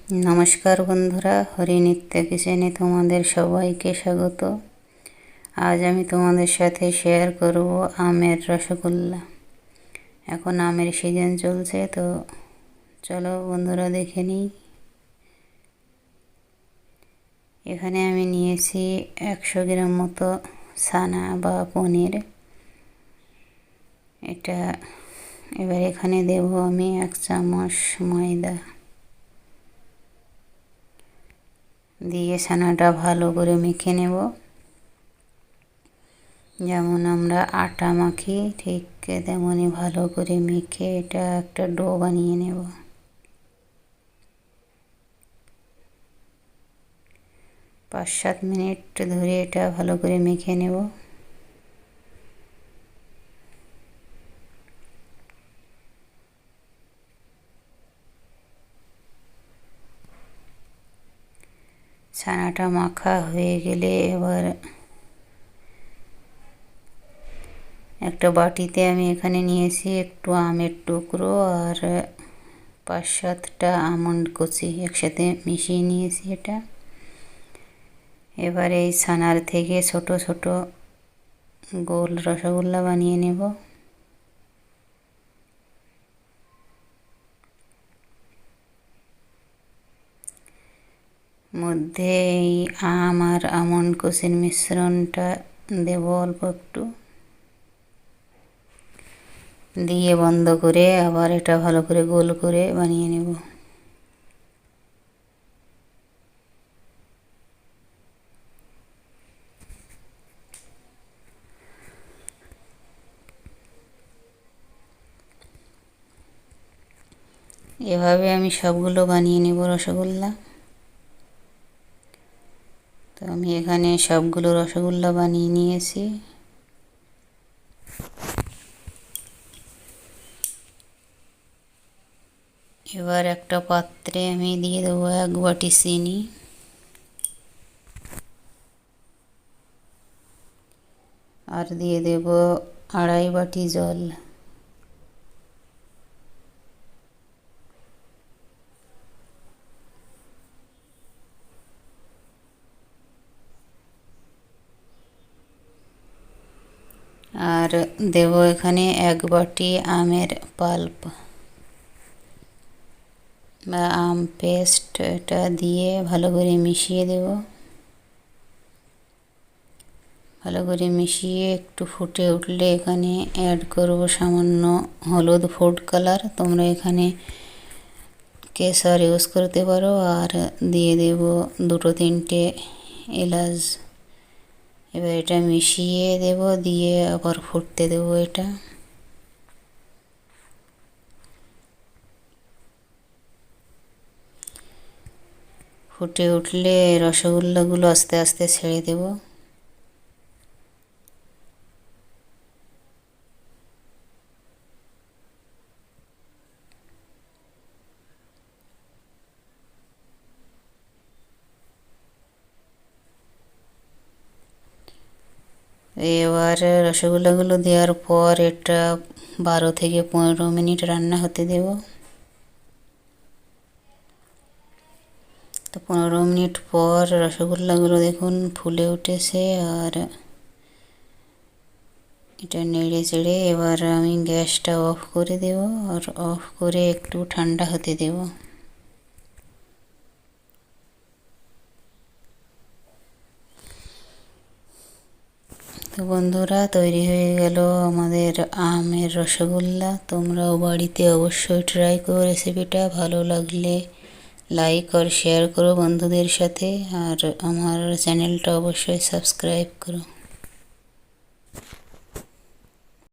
नमस्कार बंधुरा हरिनित्य किचेने तुम्हादेर सबाइके स्वागत। आज आमी तुम्हादेर साथे शेयर करब आमेर रसगोल्ला। एखन आमेर सीजन चलछे, तो चलो बंधुरा देखे निई। एखाने आमी नियेछि 100 ग्राम मतो छाना बा पनीर। एटा एबार एखाने देब आमी 1 चामच मयदा दिए छानाटा भालो करे मेखे नेब। जेमन आमरा आटा माखी ठीक तेमोनी भालो करे मेखे एटा एकटा डो बानिये नेब। 5-7 मिनिट धरे एटा भालो करे मेखे नेब। ছানাটা মাখা হয়ে গেলে এবার একটা বাটিতে আমি এখানে নিয়েছি একটু আমের টুকরো আর 5-7টা আমন্ড কুচি একসাথে মিশিয়ে নিয়েছি। এটা এবার এই ছানার থেকে ছোট ছোট গোল রসগোল্লা বানিয়ে নেব। মধ্যে এই আম আর আমন্ড কুচির মিশ্রণটা দেব অল্প একটু, দিয়ে বন্ধ করে আবার এটা ভালো করে গোল করে বানিয়ে নেব। এভাবে আমি সবগুলো বানিয়ে নেব রসগোল্লা। তো আমি এখানে সবগুলো রসগোল্লা বানিয়ে নিয়েছি। এবার একটা পাত্রে আমি দিয়ে দেবো 1 বাটি চিনি, আর দিয়ে দেব 2.5 বাটি জল। আর দেব এখানে 1 বাটি আমের পাল্প বা আম পেস্ট, এটা দিয়ে ভালো করে মিশিয়ে দেব। ভালো করে মিশিয়ে একটু ফুটে উঠলে এখানে অ্যাড করব সামান্য হলুদ ফুড কালার। তোমরা এখানে কেশর ইউজ করতে পারো। আর দিয়ে দেব 2-3টে এলাচ। এবার এটা মিশিয়ে দেব, দিয়ে আবার ফুটতে দেব। এটা ফুটে উঠলে রসগোল্লাগুলো আস্তে আস্তে ছেড়ে দেব। এবার রসগোল্লাগুলো দেওয়ার পর এটা 12 থেকে 15 মিনিট রান্না হতে দেব। তো 15 মিনিট পর রসগোল্লাগুলো দেখুন ফুলে উঠেছে। আর এটা নেড়ে চেড়ে এবার আমি গ্যাসটা অফ করে দেব। আর অফ করে একটু ঠান্ডা হতে দেব। তো বন্ধুরা, তৈরি হয়ে গেল আমাদের আমের রসগোল্লা। তোমরাও বাড়িতে অবশ্যই ট্রাই করো রেসিপিটা। ভালো লাগলে লাইক আর শেয়ার করো বন্ধুদের সাথে। আর আমার চ্যানেলটা অবশ্যই সাবস্ক্রাইব করো।